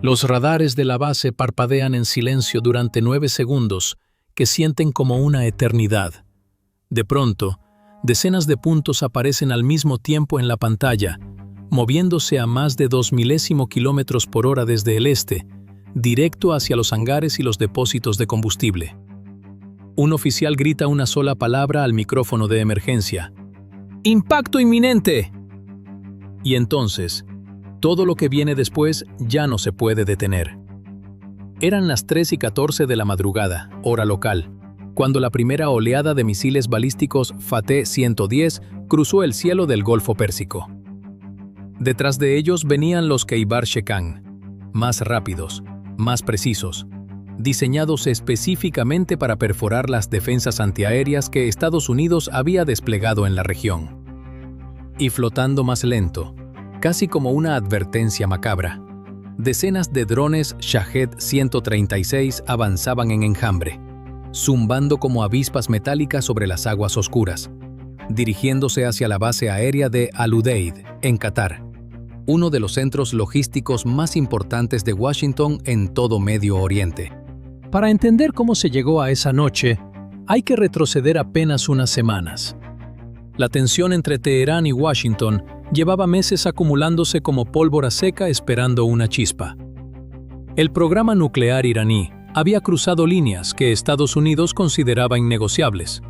Los radares de la base parpadean en silencio durante 9 segundos, que sienten como una eternidad. De pronto, decenas de puntos aparecen al mismo tiempo en la pantalla, moviéndose a más de 2 milésimo kilómetros por hora desde el este, directo hacia los hangares y los depósitos de combustible. Un oficial grita una sola palabra al micrófono de emergencia: ¡impacto inminente! Y entonces, todo lo que viene después ya no se puede detener. Eran las 3:14 de la madrugada, hora local, cuando la primera oleada de misiles balísticos Fateh-110 cruzó el cielo del Golfo Pérsico. Detrás de ellos venían los Kheibar-Shekan, más rápidos, más precisos, diseñados específicamente para perforar las defensas antiaéreas que Estados Unidos había desplegado en la región. Y flotando más lento, casi como una advertencia macabra, decenas de drones Shahed-136 avanzaban en enjambre, zumbando como avispas metálicas sobre las aguas oscuras, dirigiéndose hacia la base aérea de Al Udeid, en Qatar, uno de los centros logísticos más importantes de Washington en todo Medio Oriente. Para entender cómo se llegó a esa noche, hay que retroceder apenas unas semanas. La tensión entre Teherán y Washington llevaba meses acumulándose como pólvora seca esperando una chispa. El programa nuclear iraní había cruzado líneas que Estados Unidos consideraba innegociables,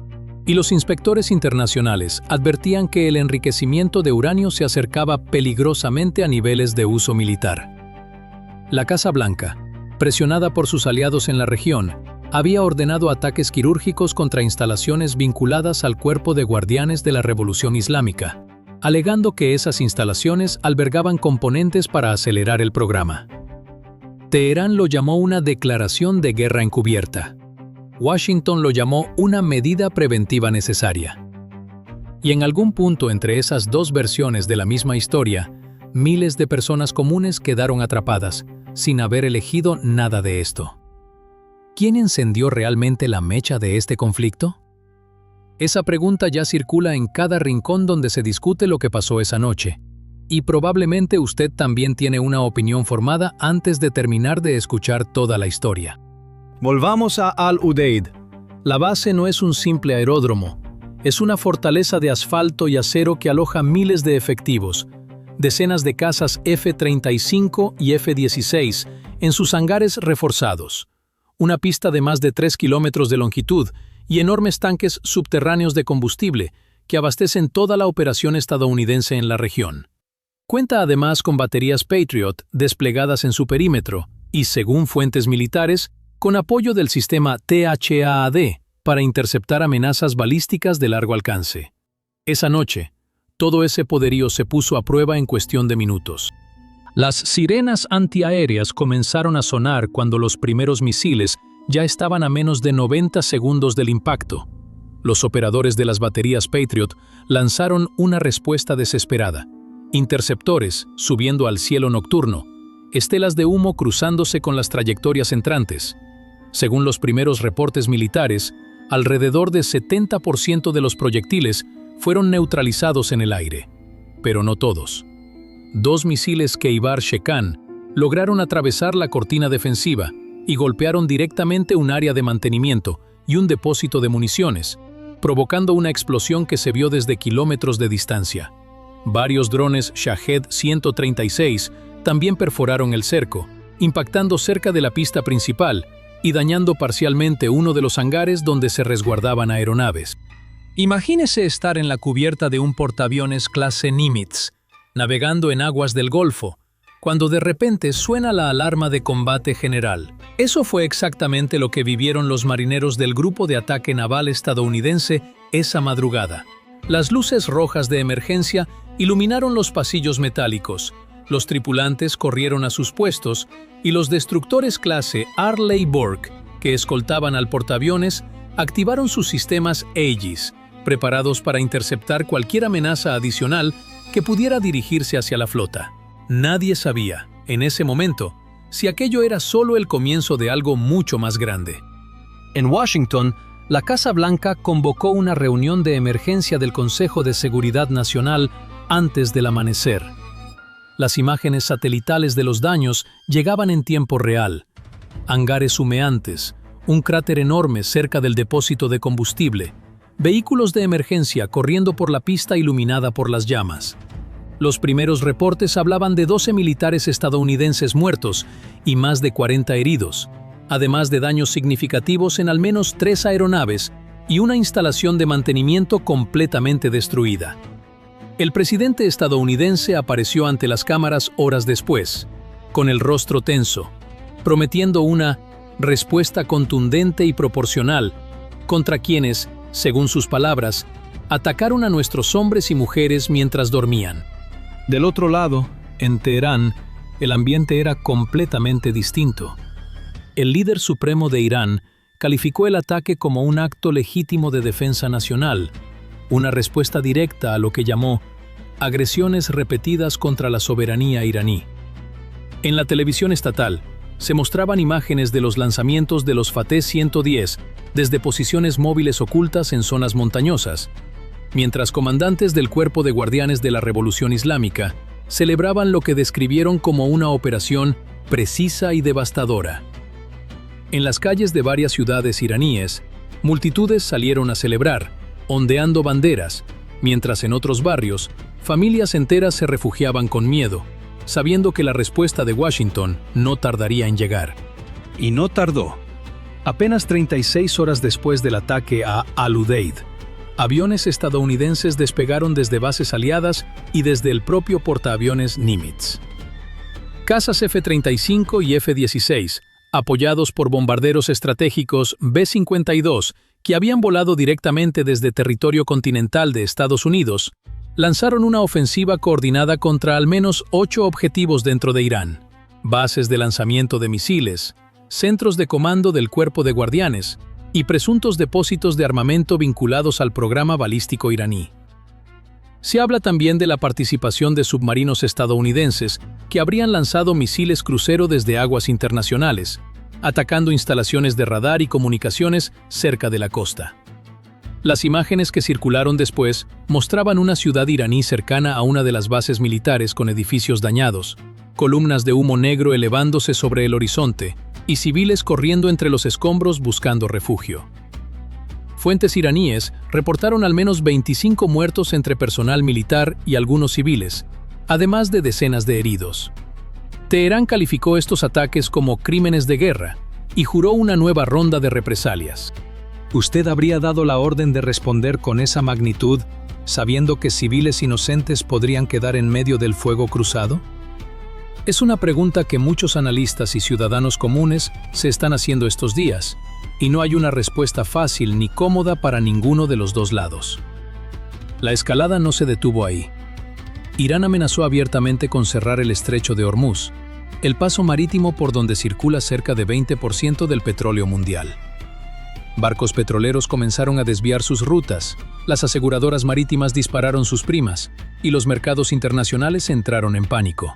y los inspectores internacionales advertían que el enriquecimiento de uranio se acercaba peligrosamente a niveles de uso militar. La Casa Blanca, presionada por sus aliados en la región, había ordenado ataques quirúrgicos contra instalaciones vinculadas al Cuerpo de Guardianes de la Revolución Islámica, alegando que esas instalaciones albergaban componentes para acelerar el programa. Teherán lo llamó una declaración de guerra encubierta. Washington lo llamó una medida preventiva necesaria. Y en algún punto entre esas dos versiones de la misma historia, miles de personas comunes quedaron atrapadas, sin haber elegido nada de esto. ¿Quién encendió realmente la mecha de este conflicto? Esa pregunta ya circula en cada rincón donde se discute lo que pasó esa noche, y probablemente usted también tiene una opinión formada antes de terminar de escuchar toda la historia. Volvamos a Al Udeid. La base no es un simple aeródromo, es una fortaleza de asfalto y acero que aloja miles de efectivos, decenas de cazas F-35 y F-16 en sus hangares reforzados, una pista de más de 3 kilómetros de longitud y enormes tanques subterráneos de combustible que abastecen toda la operación estadounidense en la región. Cuenta además con baterías Patriot desplegadas en su perímetro y, según fuentes militares, con apoyo del sistema THAAD para interceptar amenazas balísticas de largo alcance. Esa noche, todo ese poderío se puso a prueba en cuestión de minutos. Las sirenas antiaéreas comenzaron a sonar cuando los primeros misiles ya estaban a menos de 90 segundos del impacto. Los operadores de las baterías Patriot lanzaron una respuesta desesperada. Interceptores subiendo al cielo nocturno, estelas de humo cruzándose con las trayectorias entrantes. Según los primeros reportes militares, alrededor de 70% de los proyectiles fueron neutralizados en el aire, pero no todos. 2 misiles Kheibar-Shekan lograron atravesar la cortina defensiva y golpearon directamente un área de mantenimiento y un depósito de municiones, provocando una explosión que se vio desde kilómetros de distancia. Varios drones Shahed-136 también perforaron el cerco, impactando cerca de la pista principal y dañando parcialmente uno de los hangares donde se resguardaban aeronaves. Imagínese estar en la cubierta de un portaaviones clase Nimitz, navegando en aguas del Golfo, cuando de repente suena la alarma de combate general. Eso fue exactamente lo que vivieron los marineros del Grupo de Ataque Naval estadounidense esa madrugada. Las luces rojas de emergencia iluminaron los pasillos metálicos, los tripulantes corrieron a sus puestos y los destructores clase Arleigh Burke, que escoltaban al portaaviones, activaron sus sistemas Aegis, preparados para interceptar cualquier amenaza adicional que pudiera dirigirse hacia la flota. Nadie sabía, en ese momento, si aquello era solo el comienzo de algo mucho más grande. En Washington, la Casa Blanca convocó una reunión de emergencia del Consejo de Seguridad Nacional antes del amanecer. Las imágenes satelitales de los daños llegaban en tiempo real. Hangares humeantes, un cráter enorme cerca del depósito de combustible, vehículos de emergencia corriendo por la pista iluminada por las llamas. Los primeros reportes hablaban de 12 militares estadounidenses muertos y más de 40 heridos, además de daños significativos en al menos 3 aeronaves y una instalación de mantenimiento completamente destruida. El presidente estadounidense apareció ante las cámaras horas después, con el rostro tenso, prometiendo una respuesta contundente y proporcional contra quienes, según sus palabras, atacaron a nuestros hombres y mujeres mientras dormían. Del otro lado, en Teherán, el ambiente era completamente distinto. El líder supremo de Irán calificó el ataque como un acto legítimo de defensa nacional, una respuesta directa a lo que llamó agresiones repetidas contra la soberanía iraní. En la televisión estatal, se mostraban imágenes de los lanzamientos de los Fateh 110 desde posiciones móviles ocultas en zonas montañosas, mientras comandantes del Cuerpo de Guardianes de la Revolución Islámica celebraban lo que describieron como una operación precisa y devastadora. En las calles de varias ciudades iraníes, multitudes salieron a celebrar, ondeando banderas, mientras en otros barrios, familias enteras se refugiaban con miedo, sabiendo que la respuesta de Washington no tardaría en llegar. Y no tardó. Apenas 36 horas después del ataque a Al-Udeid, aviones estadounidenses despegaron desde bases aliadas y desde el propio portaaviones Nimitz. Cazas F-35 y F-16, apoyados por bombarderos estratégicos B-52 que habían volado directamente desde territorio continental de Estados Unidos, lanzaron una ofensiva coordinada contra al menos 8 objetivos dentro de Irán: bases de lanzamiento de misiles, centros de comando del Cuerpo de Guardianes y presuntos depósitos de armamento vinculados al programa balístico iraní. Se habla también de la participación de submarinos estadounidenses que habrían lanzado misiles crucero desde aguas internacionales, atacando instalaciones de radar y comunicaciones cerca de la costa. Las imágenes que circularon después mostraban una ciudad iraní cercana a una de las bases militares con edificios dañados, columnas de humo negro elevándose sobre el horizonte y civiles corriendo entre los escombros buscando refugio. Fuentes iraníes reportaron al menos 25 muertos entre personal militar y algunos civiles, además de decenas de heridos. Teherán calificó estos ataques como crímenes de guerra y juró una nueva ronda de represalias. ¿Usted habría dado la orden de responder con esa magnitud, sabiendo que civiles inocentes podrían quedar en medio del fuego cruzado? Es una pregunta que muchos analistas y ciudadanos comunes se están haciendo estos días, y no hay una respuesta fácil ni cómoda para ninguno de los dos lados. La escalada no se detuvo ahí. Irán amenazó abiertamente con cerrar el estrecho de Hormuz, el paso marítimo por donde circula cerca de 20% del petróleo mundial. Barcos petroleros comenzaron a desviar sus rutas, las aseguradoras marítimas dispararon sus primas, y los mercados internacionales entraron en pánico.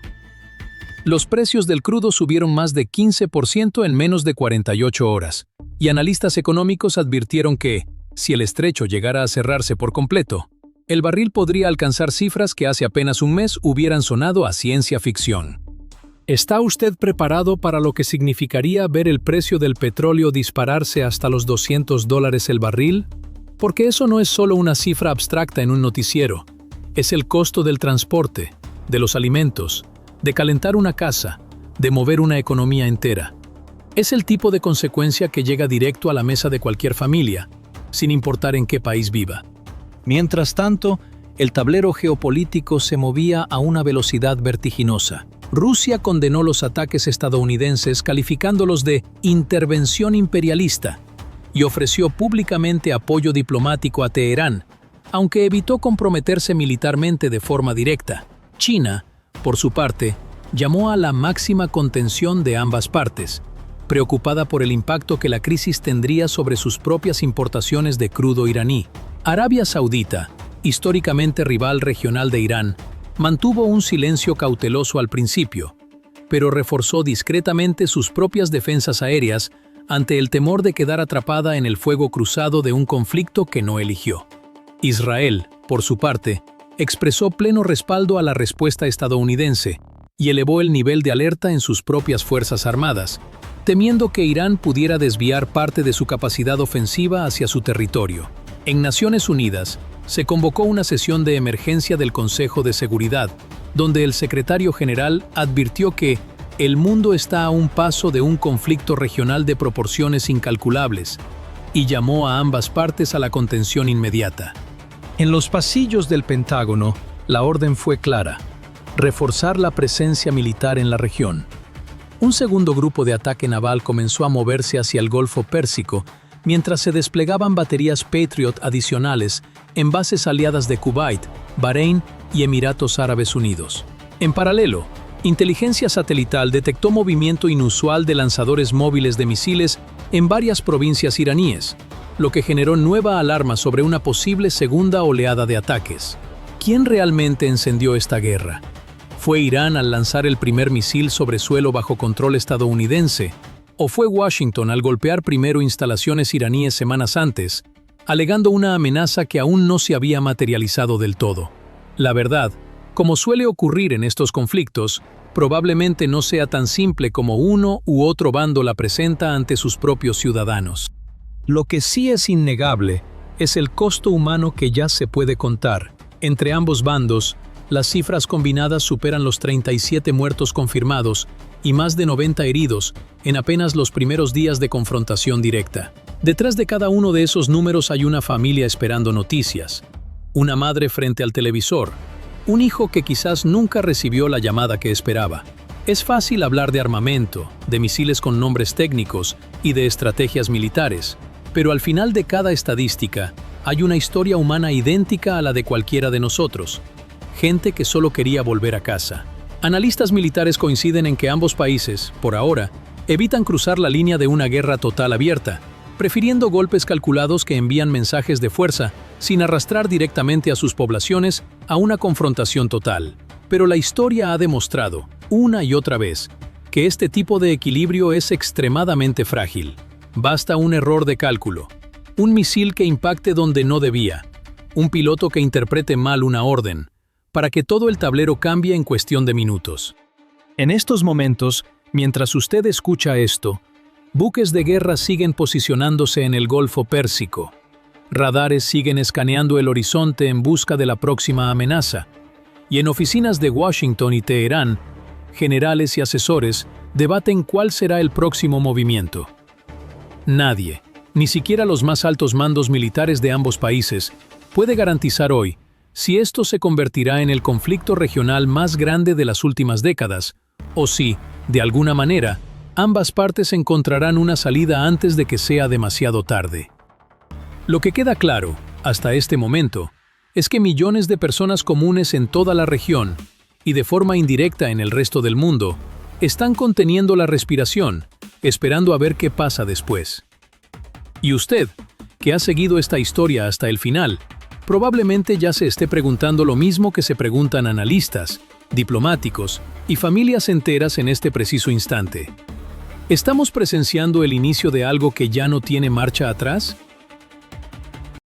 Los precios del crudo subieron más de 15% en menos de 48 horas, y analistas económicos advirtieron que, si el estrecho llegara a cerrarse por completo, el barril podría alcanzar cifras que hace apenas un mes hubieran sonado a ciencia ficción. ¿Está usted preparado para lo que significaría ver el precio del petróleo dispararse hasta los $200 el barril? Porque eso no es solo una cifra abstracta en un noticiero, es el costo del transporte, de los alimentos, de calentar una casa, de mover una economía entera. Es el tipo de consecuencia que llega directo a la mesa de cualquier familia, sin importar en qué país viva. Mientras tanto, el tablero geopolítico se movía a una velocidad vertiginosa. Rusia condenó los ataques estadounidenses calificándolos de intervención imperialista y ofreció públicamente apoyo diplomático a Teherán, aunque evitó comprometerse militarmente de forma directa. China, por su parte, llamó a la máxima contención de ambas partes, preocupada por el impacto que la crisis tendría sobre sus propias importaciones de crudo iraní. Arabia Saudita, históricamente rival regional de Irán, mantuvo un silencio cauteloso al principio, pero reforzó discretamente sus propias defensas aéreas ante el temor de quedar atrapada en el fuego cruzado de un conflicto que no eligió. Israel, por su parte, expresó pleno respaldo a la respuesta estadounidense y elevó el nivel de alerta en sus propias fuerzas armadas, temiendo que Irán pudiera desviar parte de su capacidad ofensiva hacia su territorio. En Naciones Unidas, se convocó una sesión de emergencia del Consejo de Seguridad, donde el secretario general advirtió que el mundo está a un paso de un conflicto regional de proporciones incalculables y llamó a ambas partes a la contención inmediata. En los pasillos del Pentágono, la orden fue clara: reforzar la presencia militar en la región. Un segundo grupo de ataque naval comenzó a moverse hacia el Golfo Pérsico, mientras se desplegaban baterías Patriot adicionales en bases aliadas de Kuwait, Bahrein y Emiratos Árabes Unidos. En paralelo, inteligencia satelital detectó movimiento inusual de lanzadores móviles de misiles en varias provincias iraníes, lo que generó nueva alarma sobre una posible segunda oleada de ataques. ¿Quién realmente encendió esta guerra? ¿Fue Irán al lanzar el primer misil sobre suelo bajo control estadounidense? ¿O fue Washington al golpear primero instalaciones iraníes semanas antes, alegando una amenaza que aún no se había materializado del todo? La verdad, como suele ocurrir en estos conflictos, probablemente no sea tan simple como uno u otro bando la presenta ante sus propios ciudadanos. Lo que sí es innegable es el costo humano que ya se puede contar. Entre ambos bandos, las cifras combinadas superan los 37 muertos confirmados y más de 90 heridos en apenas los primeros días de confrontación directa. Detrás de cada uno de esos números hay una familia esperando noticias, una madre frente al televisor, un hijo que quizás nunca recibió la llamada que esperaba. Es fácil hablar de armamento, de misiles con nombres técnicos y de estrategias militares, pero al final de cada estadística hay una historia humana idéntica a la de cualquiera de nosotros. Gente que solo quería volver a casa. Analistas militares coinciden en que ambos países, por ahora, evitan cruzar la línea de una guerra total abierta, prefiriendo golpes calculados que envían mensajes de fuerza sin arrastrar directamente a sus poblaciones a una confrontación total. Pero la historia ha demostrado, una y otra vez, que este tipo de equilibrio es extremadamente frágil. Basta un error de cálculo, un misil que impacte donde no debía, un piloto que interprete mal una orden, para que todo el tablero cambie en cuestión de minutos. En estos momentos, mientras usted escucha esto, buques de guerra siguen posicionándose en el Golfo Pérsico. Radares siguen escaneando el horizonte en busca de la próxima amenaza. Y en oficinas de Washington y Teherán, generales y asesores debaten cuál será el próximo movimiento. Nadie, ni siquiera los más altos mandos militares de ambos países, puede garantizar hoy si esto se convertirá en el conflicto regional más grande de las últimas décadas, o si, de alguna manera, ambas partes encontrarán una salida antes de que sea demasiado tarde. Lo que queda claro, hasta este momento, es que millones de personas comunes en toda la región, y de forma indirecta en el resto del mundo, están conteniendo la respiración, esperando a ver qué pasa después. Y usted, que ha seguido esta historia hasta el final, probablemente ya se esté preguntando lo mismo que se preguntan analistas, diplomáticos y familias enteras en este preciso instante. ¿Estamos presenciando el inicio de algo que ya no tiene marcha atrás?